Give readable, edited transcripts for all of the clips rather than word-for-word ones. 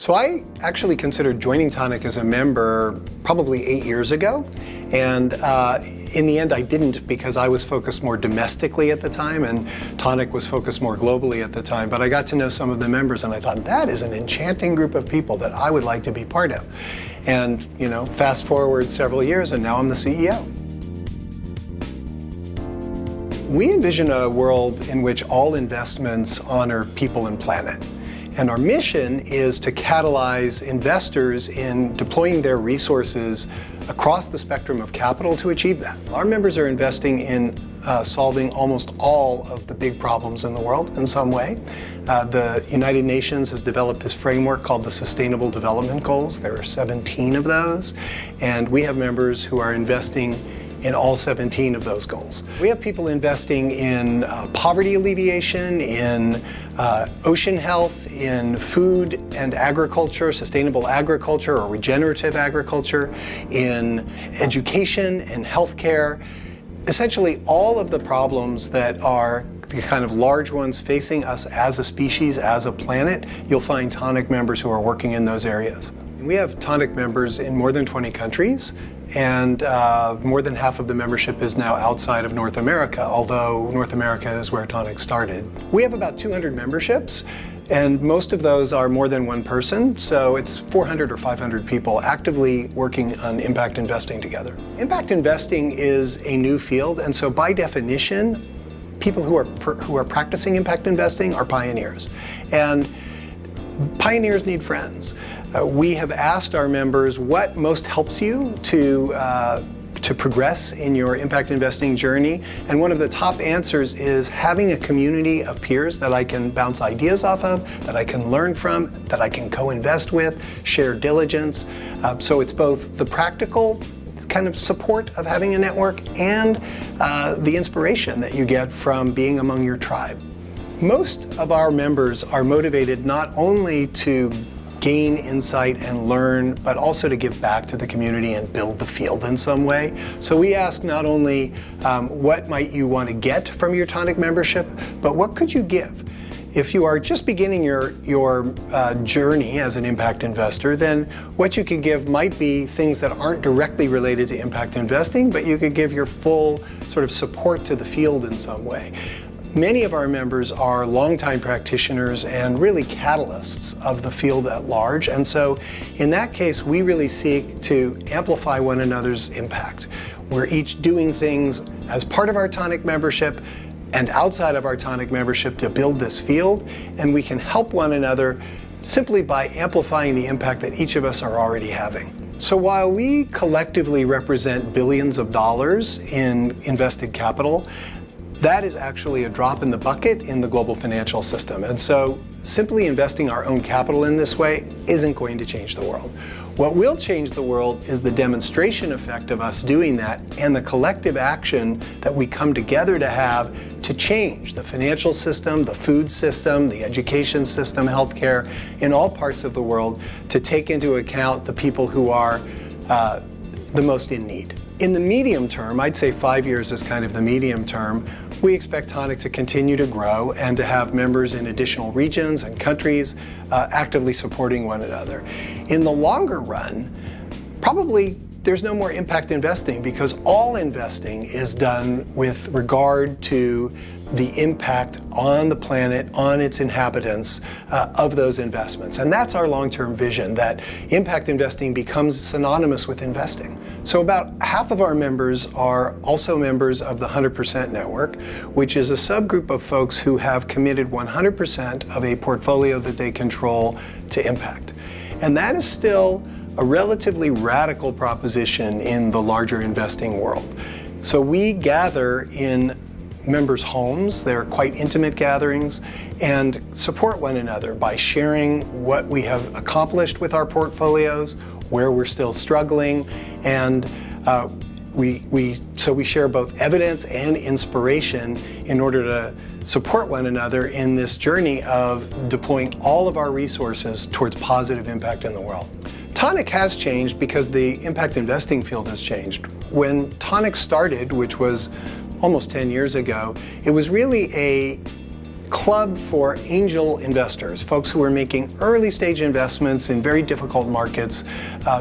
So I actually considered joining Toniic as a member probably 8 years ago, and in the end I didn't, because I was focused more domestically at the time and Toniic was focused more globally at the time. But I got to know some of the members and I thought, that is an enchanting group of people that I would like to be part of. And fast forward several years and now I'm the CEO. We envision a world in which all investments honor people and planet. And our mission is to catalyze investors in deploying their resources across the spectrum of capital to achieve that. Our members are investing in solving almost all of the big problems in the world in some way. The United Nations has developed this framework called the Sustainable Development Goals. There are 17 of those, and we have members who are investing in all 17 of those goals. We have people investing in poverty alleviation, in ocean health, in food and agriculture, sustainable agriculture or regenerative agriculture, in education and healthcare. Essentially all of the problems that are the kind of large ones facing us as a species, as a planet, you'll find Toniic members who are working in those areas. We have Toniic members in more than 20 countries, and more than half of the membership is now outside of North America, although North America is where Toniic started. We have about 200 memberships, and most of those are more than one person, so it's 400 or 500 people actively working on impact investing together. Impact investing is a new field, and so by definition, people who are practicing impact investing are pioneers. And pioneers need friends. We have asked our members what most helps you to progress in your impact investing journey, and one of the top answers is having a community of peers that I can bounce ideas off of, that I can learn from, that I can co-invest with, share diligence. So it's both the practical kind of support of having a network and the inspiration that you get from being among your tribe. Most of our members are motivated not only to gain insight and learn, but also to give back to the community and build the field in some way. So we ask not only what might you want to get from your Toniic membership, but what could you give? If you are just beginning your journey as an impact investor, then what you could give might be things that aren't directly related to impact investing, but you could give your full sort of support to the field in some way. Many of our members are longtime practitioners and really catalysts of the field at large, and so in that case we really seek to amplify one another's impact. We're each doing things as part of our Toniic membership and outside of our Toniic membership to build this field, and we can help one another simply by amplifying the impact that each of us are already having. So while we collectively represent billions of dollars in invested capital, that is actually a drop in the bucket in the global financial system. And so simply investing our own capital in this way isn't going to change the world. What will change the world is the demonstration effect of us doing that and the collective action that we come together to have to change the financial system, the food system, the education system, healthcare, in all parts of the world, to take into account the people who are the most in need. In the medium term, I'd say 5 years is kind of the medium term, we expect Toniic to continue to grow and to have members in additional regions and countries actively supporting one another. In the longer run, probably there's no more impact investing, because all investing is done with regard to the impact on the planet, on its inhabitants of those investments. And that's our long-term vision, that impact investing becomes synonymous with investing. So about half of our members are also members of the 100% Network, which is a subgroup of folks who have committed 100% of a portfolio that they control to impact. And that is still a relatively radical proposition in the larger investing world. So we gather in members' homes, they're quite intimate gatherings, and support one another by sharing what we have accomplished with our portfolios, where we're still struggling, and so we share both evidence and inspiration in order to support one another in this journey of deploying all of our resources towards positive impact in the world. Toniic has changed because the impact investing field has changed. When Toniic started, which was almost 10 years ago, it was really a club for angel investors, folks who were making early stage investments in very difficult markets.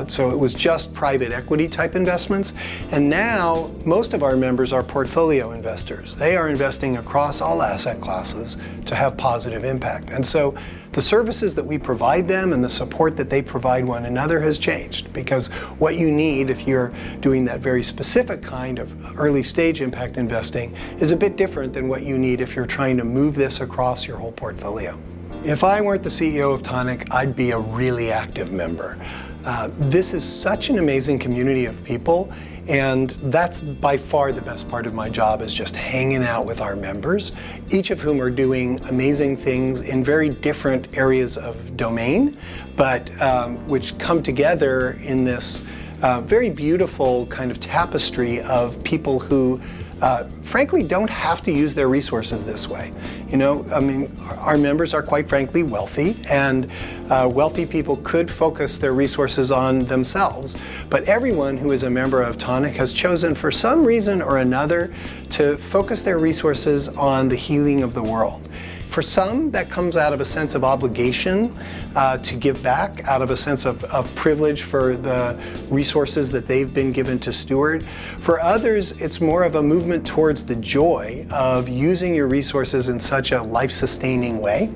So it was just private equity type investments. And now most of our members are portfolio investors. They are investing across all asset classes to have positive impact. And so the services that we provide them and the support that they provide one another has changed, because what you need if you're doing that very specific kind of early stage impact investing is a bit different than what you need if you're trying to move this across your whole portfolio. If I weren't the CEO of Toniic, I'd be a really active member. This is such an amazing community of people, and that's by far the best part of my job, is just hanging out with our members, each of whom are doing amazing things in very different areas of domain, but which come together in this very beautiful kind of tapestry of people who frankly don't have to use their resources this way. You know, I mean, our members are quite frankly wealthy, and wealthy people could focus their resources on themselves. But everyone who is a member of Toniic has chosen for some reason or another to focus their resources on the healing of the world. For some, that comes out of a sense of obligation to give back, out of a sense of privilege for the resources that they've been given to steward. For others, it's more of a movement towards the joy of using your resources in such a life-sustaining way.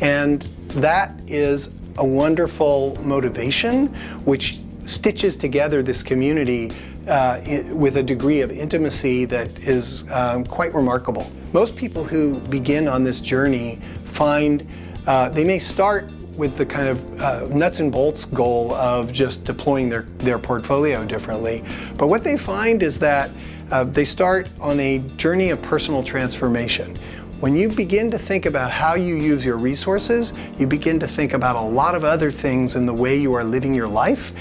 And that is a wonderful motivation, which stitches together this community with a degree of intimacy that is quite remarkable. Most people who begin on this journey find they may start with the kind of nuts and bolts goal of just deploying their portfolio differently. But what they find is that they start on a journey of personal transformation. When you begin to think about how you use your resources, you begin to think about a lot of other things in the way you are living your life.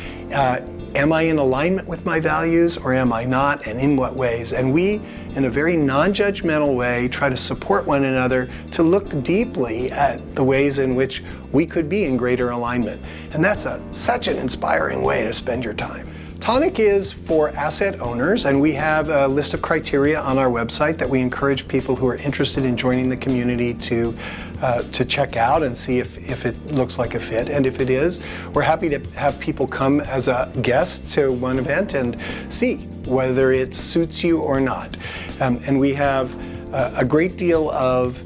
Am I in alignment with my values, or am I not, and in what ways? And we, in a very non-judgmental way, try to support one another to look deeply at the ways in which we could be in greater alignment. And that's such an inspiring way to spend your time. Toniic is for asset owners, and we have a list of criteria on our website that we encourage people who are interested in joining the community to check out and see if it looks like a fit. And if it is, we're happy to have people come as a guest to one event and see whether it suits you or not. And we have a great deal of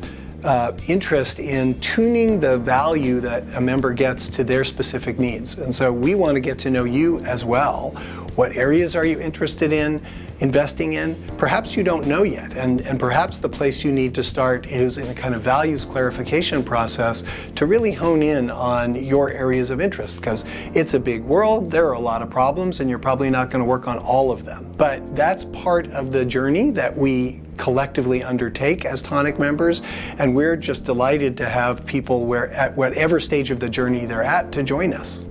interest in tuning the value that a member gets to their specific needs. And so we want to get to know you as well. What areas are you interested in investing in? Perhaps you don't know yet, and perhaps the place you need to start is in a kind of values clarification process to really hone in on your areas of interest, because it's a big world, there are a lot of problems, and you're probably not going to work on all of them. But that's part of the journey that we collectively undertake as Toniic members, and we're just delighted to have people at whatever stage of the journey they're at to join us.